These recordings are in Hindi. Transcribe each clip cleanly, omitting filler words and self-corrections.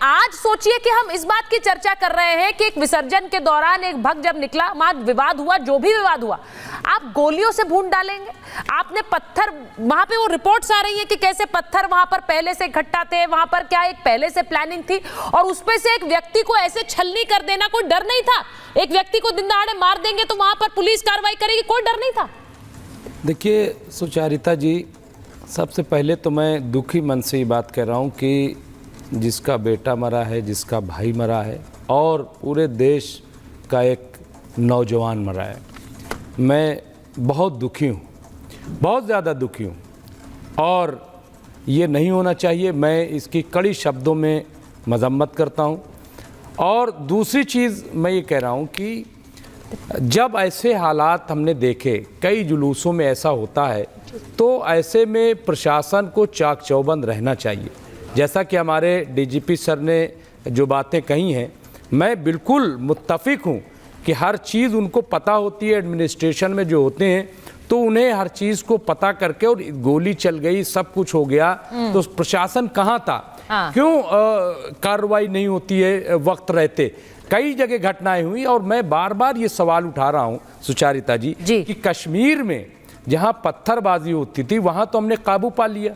आज सोचिए कि हम इस बात की चर्चा कर रहे हैं कि एक विसर्जन के दौरान एक भक्त जब निकला, वहां विवाद हुआ, जो भी विवाद हुआ, आप गोलियों से भून डालेंगे। आपने पत्थर, वहां पे वो रिपोर्ट्स आ रही है कि कैसे पत्थर वहां पर पहले से इकट्ठा थे, वहां पर क्या एक पहले से प्लानिंग थी, और उसपे से एक व्यक्ति को ऐसे छलनी कर देना, कोई डर नहीं था? एक व्यक्ति को दिन दहाड़े मार देंगे तो वहां पर पुलिस कार्रवाई करेगी, कोई डर नहीं था? देखिए सुचारिता जी, सबसे पहले तो मैं दुखी मन से ये बात कह रहा हूँ कि जिसका बेटा मरा है, जिसका भाई मरा है और पूरे देश का एक नौजवान मरा है, मैं बहुत दुखी हूँ, बहुत ज़्यादा दुखी हूँ और ये नहीं होना चाहिए। मैं इसकी कड़ी शब्दों में मजम्मत करता हूँ। और दूसरी चीज़ मैं ये कह रहा हूँ कि जब ऐसे हालात हमने देखे, कई जुलूसों में ऐसा होता है, तो ऐसे में प्रशासन को चाक चौबंद रहना चाहिए। जैसा कि हमारे डीजीपी सर ने जो बातें कही हैं, मैं बिल्कुल मुत्तफिक हूँ कि हर चीज़ उनको पता होती है। एडमिनिस्ट्रेशन में जो होते हैं तो उन्हें हर चीज़ को पता करके, और गोली चल गई, सब कुछ हो गया, तो प्रशासन कहाँ था? क्यों कार्रवाई नहीं होती है वक्त रहते? कई जगह घटनाएं हुई और मैं बार बार ये सवाल उठा रहा हूँ सुचारिता जी कि कश्मीर में जहाँ पत्थरबाजी होती थी वहाँ तो हमने काबू पा लिया,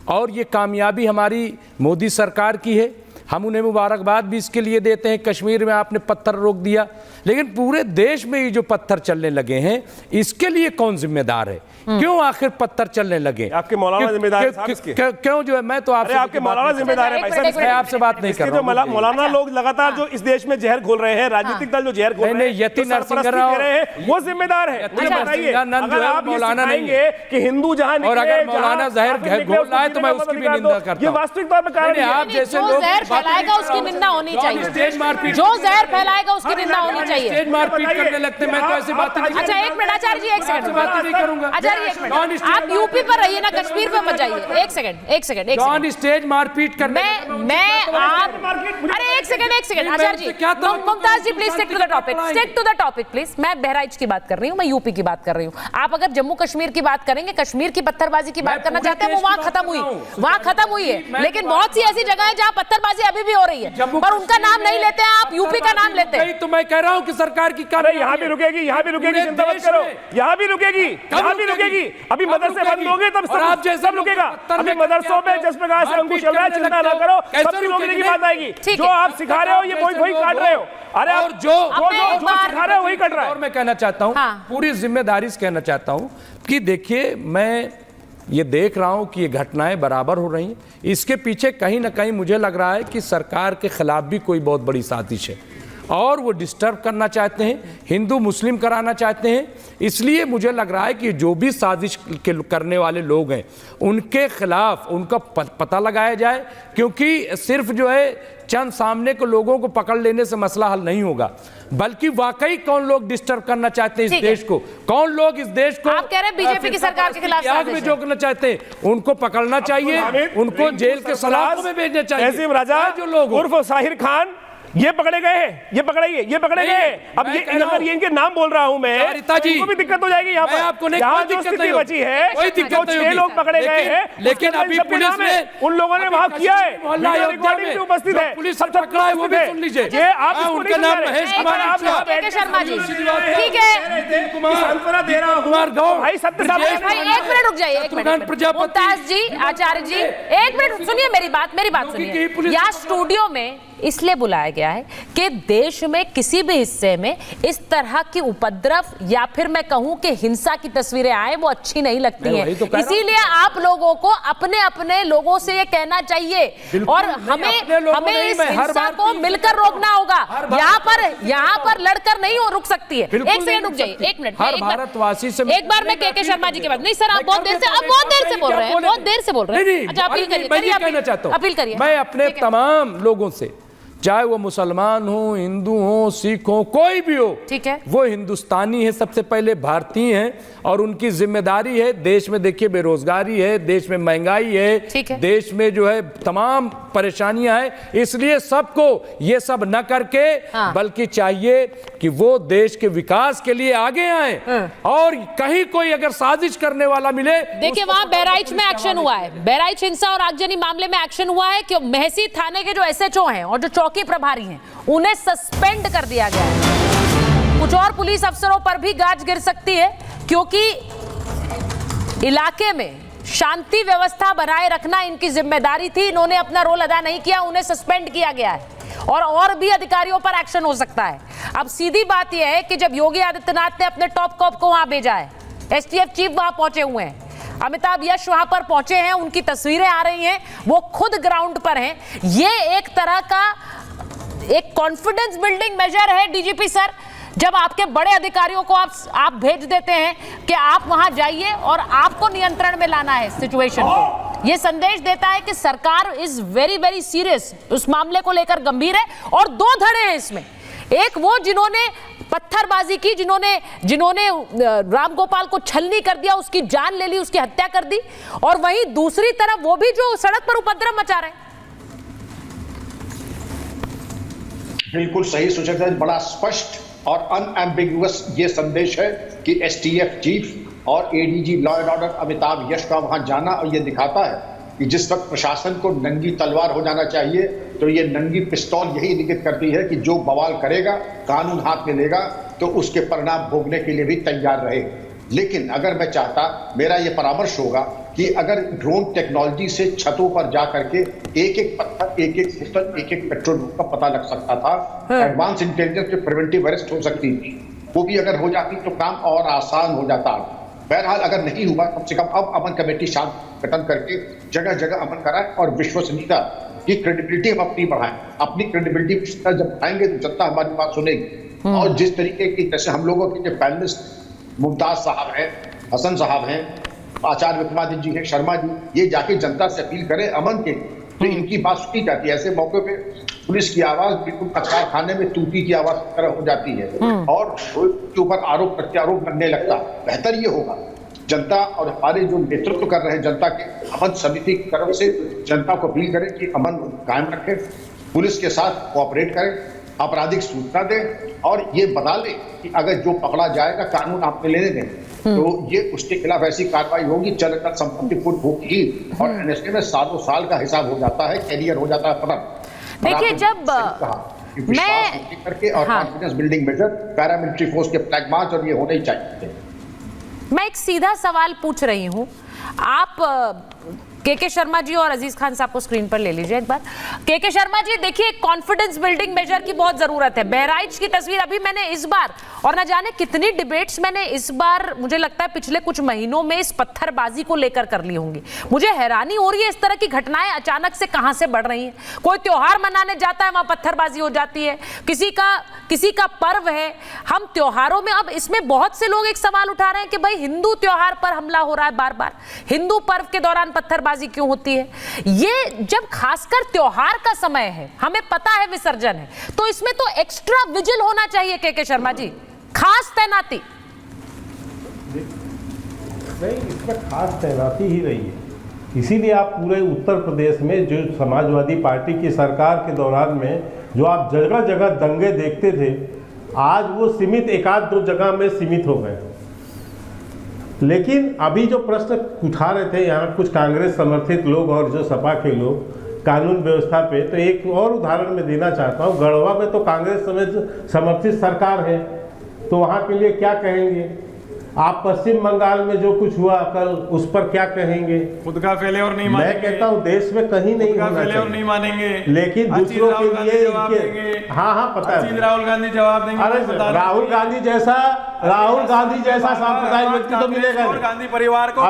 और ये कामयाबी हमारी मोदी सरकार की है। हम उन्हें मुबारकबाद भी इसके लिए देते हैं, कश्मीर में आपने पत्थर रोक दिया। लेकिन पूरे देश में ये जो पत्थर चलने लगे हैं, इसके लिए कौन जिम्मेदार है? क्यों आखिर पत्थर चलने लगे? आपके मौलाना जिम्मेदार है? क्यों जो है, मैं तो आपके मौलाना जिम्मेदार है। मैं आपसे बात नहीं कर रहा हूं। मौलाना लोग लगातार जो इस देश में जहर घोल रहे हैं, राजनीतिक दल जो जहर घोल रहे हैं, यति नरसिंह राव वो जिम्मेदार है। मुझे बताइए, अगर आप मौलाना नहीं है कि हिंदू जहां और अगर मौलाना जहर घोल रहा है तो मैं उसकी भी निंदा करता हूं। ये वास्तविक तौर पर कारण है। आप जैसे लोग जहर फैलाएगा उसकी निंदा होनी चाहिए। जो जहर फैलाएगा उसकी निंदा होनी चाहिए। स्टेज मारपीट करने लगते हैं, मैं तो ऐसी बात नहीं। अच्छा एक मिनट आचार्य जी, एक सेकंड बात नहीं करूंगा। आचार्य एक मिनट, आप यूपी पर रहिए ना, कश्मीर पे मत जाइए। एक सेकंड कौन स्टेज मारपीट करने? मैं आप, अरे एक second Acharya ji, Mumtaz ji please stick to the topic please. मैं बहराइच की बात कर रही हूँ, मैं यूपी की बात कर रही हूँ। आप अगर जम्मू कश्मीर की बात करेंगे, कश्मीर की पत्थरबाजी की बात करना चाहते हैं, वो वहां खत्म हुई है। लेकिन बहुत सी ऐसी जगह है जहाँ पत्थरबाजी अभी भी हो रही है, पर उनका नाम नहीं लेते हैं आप, यूपी का नाम लेते हैं। तो मैं कह रहा हूँ कि सरकार की यहाँ भी रुकेगी, चिंता मत करो, यहाँ भी रुकेगी। अभी मदरसे बंद होंगे तब सब रुकेगा। अभी मदरसों में जिस प्रकार से अंकुश चल रहा है, चिंता ना करो, सब रुकने की बात आएगी। जो आप सिखा रहे हो ये वही काट रहे हो। अरे और जो सिखा रहे हो वही कट रहा है। और मैं कहना चाहता हूँ, पूरी जिम्मेदारी से कहना चाहता हूँ कि देखिए, मैं ये देख रहा हूं कि ये घटनाएं बराबर हो रही हैं। इसके पीछे कहीं ना कहीं मुझे लग रहा है कि सरकार के खिलाफ भी कोई बहुत बड़ी साजिश है और वो डिस्टर्ब करना चाहते हैं, हिंदू मुस्लिम कराना चाहते हैं। इसलिए मुझे लग रहा है कि जो भी साजिश करने वाले लोग हैं उनके खिलाफ उनका पता लगाया जाए, क्योंकि सिर्फ जो है चंद सामने को लोगों को पकड़ लेने से मसला हल नहीं होगा, बल्कि वाकई कौन लोग डिस्टर्ब करना चाहते हैं इस देश को, कौन लोग इस देश को, आप कह रहे हैं बीजेपी की सरकार के खिलाफ आग में झोंकना चाहते हैं, उनको पकड़ना चाहिए, उनको जेल के सलाखों में भेजना चाहिए। तहसीम राजा जो लोग उर्फ साहिर खान ये पकड़े गए हैं, ये पकड़े गए। अब ये अगर ये इनके नाम बोल रहा हूं मैं, इनको भी दिक्कत हो जाएगी। यहाँ पर यहाँ जो स्थिति बची है, जो 6 लोग पकड़े गए हैं, लेकिन अभी पुलिस ने उन लोगों ने वहां किया है, रिकॉर्डिंग भी उपस्थित है, पुलिस सब पकड़ा है, वो भी सुन लीजिए। ये आप उनका नाम महेश कुमार, के शर्मा जी, ठीक है, सांत्वना दे रहा हूं भाई, सत्य साहब एक मिनट रुक जाइए, एक मिनट मुमताज जी, आचार्य जी, एक मिनट सुनिए मेरी बात सुनिए। यहाँ स्टूडियो में इसलिए बुलाया गया है कि देश में किसी भी हिस्से में इस तरह की उपद्रव या फिर मैं कहूं कि हिंसा की तस्वीरें आए, वो अच्छी नहीं लगती हैं। इसीलिए आप लोगों को अपने लोगों से ये कहना चाहिए और हमें इस हिंसा को मिलकर रोकना होगा। यहाँ पर लड़कर नहीं रुक सकती है। एक सेकंड रुक जाइए, एक मिनट, एक बार मैं के शर्मा जी के बाद नहीं सर, आप बहुत देर से बोल रहे हैं, अच्छा अपील करिए, मैं अपने तमाम लोगों से, चाहे वो मुसलमान हो, हिंदू हो, सिख हो, कोई भी हो, ठीक है, वो हिंदुस्तानी है, सबसे पहले भारतीय हैं और उनकी जिम्मेदारी है। देश में देखिए बेरोजगारी है, देश में महंगाई है, देश में जो है तमाम परेशानियां हैं, इसलिए सबको ये सब न करके बल्कि चाहिए कि वो देश के विकास के लिए आगे आए और कहीं कोई अगर साजिश करने वाला मिले। देखिए वहां बहराइच में एक्शन हुआ है, बहराइच हिंसा और आगजनी मामले में एक्शन हुआ है कि मेहसी थाने के जो एसएचओ हैं और जो चौकी प्रभारी हैं उन्हें सस्पेंड कर दिया गया है। कुछ और पुलिस अफसरों पर भी गाज गिर सकती है क्योंकि इलाके में शांति व्यवस्था बनाए रखना इनकी जिम्मेदारी थी, इन्होंने अपना रोल अदा नहीं किया, उन्हें सस्पेंड किया गया है और भी अधिकारियों पर एक्शन हो सकता है। अब सीधी बात यह है कि जब योगी आदित्यनाथ ने अपने टॉप कॉप को वहां भेजा है, एसटीएफ चीफ वहां पहुंचे हुए हैं, अमिताभ यश वहां पर पहुंचे हैं, उनकी तस्वीरें आ रही हैं, वो खुद ग्राउंड पर हैं। ये एक तरह का एक कॉन्फिडेंस बिल्डिंग मेजर है डीजीपी सर, जब आपके बड़े अधिकारियों को आप भेज देते हैं कि आप वहां जाइए और आपको नियंत्रण में लाना है सिचुएशन को। ये संदेश देता है कि सरकार इज वेरी वेरी सीरियस, उस मामले को लेकर गंभीर है। और दो धड़े हैं इसमें, एक वो जिन्होंने पत्थरबाजी की, जिन्होंने रामगोपाल को छलनी कर दिया, उसकी जान ले ली, उसकी हत्या कर दी, और वहीं दूसरी तरफ वो भी जो सड़क पर उपद्रव मचा रहे हैं। बिल्कुल सही सुचेत है, बड़ा स्पष्ट और अनएम्बिगुअस ये संदेश है कि एसटीएफ चीफ और ADG law and order Amitabh Yash का वहां जाना, और ये दिखाता है कि जिस वक्त प्रशासन को नंगी तलवार हो जाना चाहिए तो ये नंगी पिस्तौल यही इंगित करती है कि जो बवाल करेगा, कानून हाथ में लेगा तो उसके परिणाम भोगने के लिए भी तैयार रहे। लेकिन अगर मैं चाहता, मेरा ये परामर्श होगा कि अगर ड्रोन टेक्नोलॉजी से छतों पर जा करके एक एक पत्थर, एक एक पिस्टल, एक एक पेट्रोल का पता लग सकता था, एडवांस इंटेलिजेंस पे प्रिवेंटिव अरेस्ट हो सकती थी, वो भी अगर हो जाती तो काम और आसान हो जाता। बहरहाल अगर नहीं हुआ, कम से कम अब अमन कमेटी शांत गठन करके जगह जगह अमन कराए और विश्वसनीयता की क्रेडिबिलिटी हम अपनी बढ़ाएं। अपनी क्रेडिबिलिटी जब बढ़ाएंगे तो जनता हमारी बात सुनेगी। और जिस तरीके की, जैसे हम लोगों के जो पैनलिस्ट मुमताज साहब हैं, हसन साहब हैं, आचार्य विक्रमादित्य जी हैं, शर्मा जी, ये जाके जनता से अपील करें अमन के, तो इनकी बात सुनी जाती है। ऐसे मौके पे पुलिस की आवाज बिल्कुल कचार खाने में तूती की आवाज की तरह हो जाती है और के ऊपर आरोप प्रत्यारोप करने लगता। बेहतर ये होगा जनता और हमारे जो नेतृत्व कर रहे हैं जनता के, अमन समिति की तरफ से जनता को अपील करें कि अमन कायम रखें, पुलिस के साथ कोऑपरेट करें, आपराधिक सूचना दें और ये बता लें कि अगर जो पकड़ा जाएगा कानून आपने लेने दें तो ये उसके खिलाफ ऐसी कार्रवाई होगी, चलकर संपत्ति फुट होगी और एनएसए में सालों साल का हिसाब हो जाता है, कैरियर हो जाता है खत्म। देखिए जब मैं करके और confidence building measure, paramilitary force के फ्लैग मार्च, और ये होने ही चाहिए। मैं एक सीधा सवाल पूछ रही हूं, आप के शर्मा जी और अजीज खान साहब को स्क्रीन पर ले लीजिए एक बार। के शर्मा जी देखिए, कॉन्फिडेंस बिल्डिंग मेजर की बहुत जरूरत है। बहराइच की तस्वीर अभी मैंने इस बार, और न जाने कितनी डिबेट्स मैंने इस बार, मुझे लगता है पिछले कुछ महीनों में इस पत्थरबाजी को लेकर कर ली होंगी। मुझे हैरानी हो रही है इस तरह की घटनाएं अचानक से कहां से बढ़ रही हैं। कोई त्योहार मनाने जाता है, वहां पत्थरबाजी हो जाती है, किसी का पर्व है। हम त्योहारों में, अब इसमें बहुत से लोग एक सवाल उठा रहे हैं कि भाई हिंदू त्योहार पर हमला हो रहा है बार बार, हिंदू पर्व के दौरान पत्थरबाजी क्यों होती है। ये जब खासकर त्योहार का समय है, हमें पता है विसर्जन है, तो इसमें तो एक्स्ट्रा विजिल होना चाहिए। के शर्मा जी, खास तैनाती। नहीं, इसमें खास तैनाती ही रही है। इसीलिए आप पूरे उत्तर प्रदेश में जो समाजवादी पार्टी की सरकार के दौरान में जो आप जगह जगह दंगे देखते थे, आज वो सीमित एक आध दो जगह में सीमित हो गए। लेकिन अभी जो प्रश्न उठा रहे थे यहाँ कुछ कांग्रेस समर्थित लोग और जो सपा के लोग कानून व्यवस्था पे, तो एक और उदाहरण मैं देना चाहता हूँ। गढ़वा में तो कांग्रेस समर्थित सरकार है, तो वहाँ के लिए क्या कहेंगे आप? पश्चिम बंगाल में जो कुछ हुआ कल, उस पर क्या कहेंगे? खुद का फेलियर नहीं मानेंगे। मैं कहता हूँ देश में कहीं नहीं होना चाहिए, नहीं मानेंगे, लेकिन दूसरों के लिए हाँ पता है, राहुल गांधी जवाब देंगे। अरे राहुल गांधी जैसा सांप्रदायिक व्यक्ति तो मिलेगा। गांधी परिवार को